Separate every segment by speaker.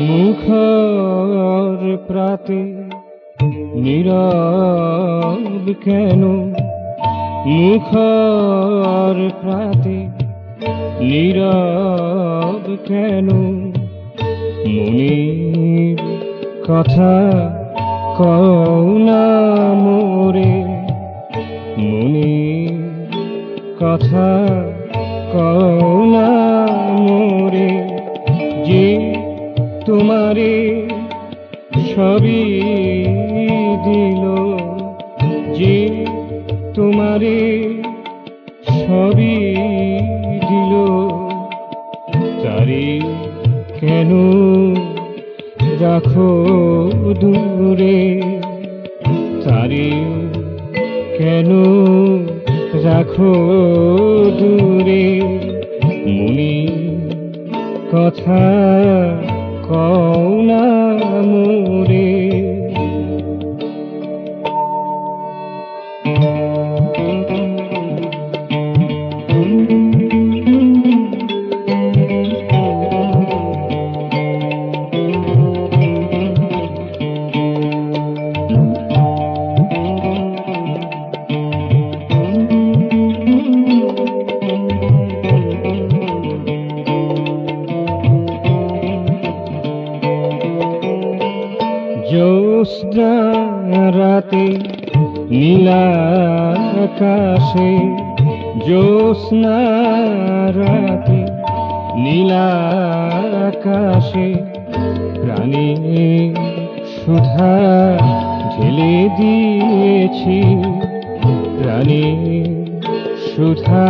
Speaker 1: মুখর প্রাতে নীরব কেন, মুখর প্রাতে নীরব কেন, মনের কথা কও না মোরে, মনের কথা কও না মোরে, যে তোমারে সবই দিল, যে তোমারে সবই দিল, তারে কেন রাখো দূরে, তারে কেন রাখো দূরে, মনে কথা কও না মোরে। জ্যোৎস্না রাতে নীলা আকাশে, জ্যোৎস্না রাতে নীলা আকাশে, প্রাণে সুধা ঢেলে দিয়েছি, প্রাণে সুধা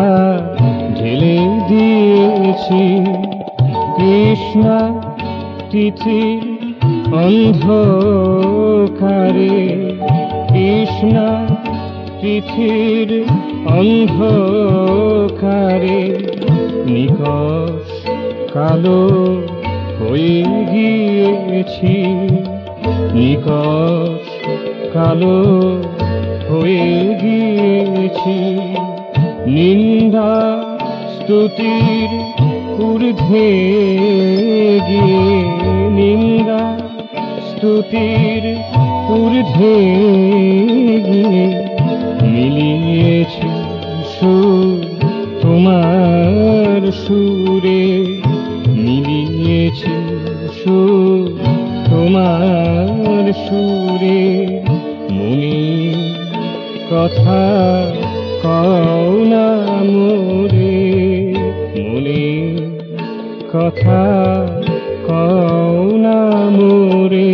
Speaker 1: ঢেলে দিয়েছি, কৃষ্ণা তিথি অন্ধকারে, কৃষ্ণা তিথির অন্ধকারে, নিকষ কালো হয়ে গিয়েছি, নিকষ কালো হয়ে গিয়েছি, নিন্দা স্তুতির ঊর্ধ্বে গিয়ে, নিন্দা স্তুতির ঊর্ধ্বে গিয়ে, মিলিয়েছি সুর তোমার সুরে, মিলিয়েছি সুর তোমার সুরে, মনে কথা কও না মোরে, মনে কথা কও না মোরে।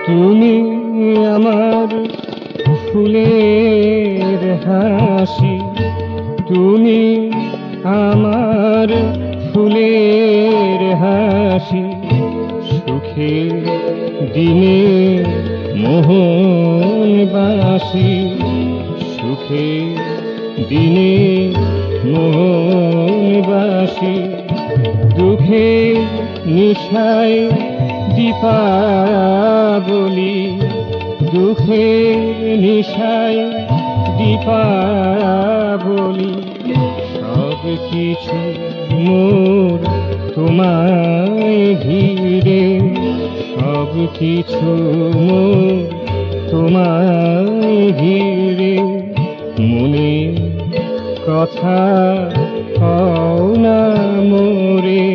Speaker 1: তুমি আমার ফুলের হাসি, তুমি আমার ফুলের হাসি, সুখের দিনে মোহন বাসি, সুখের দিনে মোহন বাসি, দুঃখের নিশায় দীপাবলি, দুঃখের নিশায় দীপাবলি, সব কিছু মোর তোমায় ঘিরে, সব কিছু মোর তোমায় ঘিরে, মনে কথা কও না মোরে,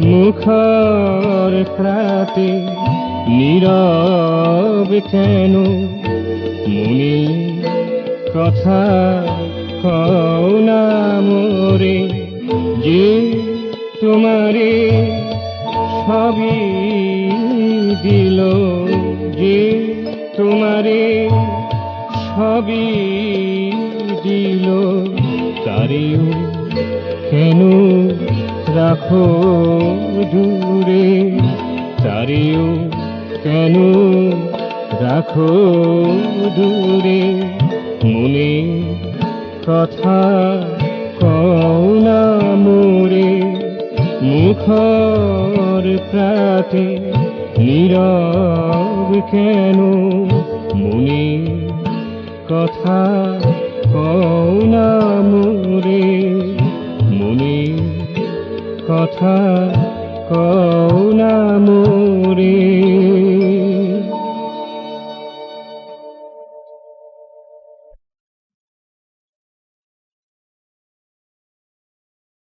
Speaker 1: মুখর প্রাতে নীরব কেন মনে কথা কও না মোরে যে তোমারে সবই দিল যে তোমারে সবই দিল তারেও কেন রাখো দূরে তারেও কেন রাখো দূরে মনে কথা কও না মোরে মুখর প্রাতে নীরব কেন মনে কথা কও না মোরে মনে কথা কও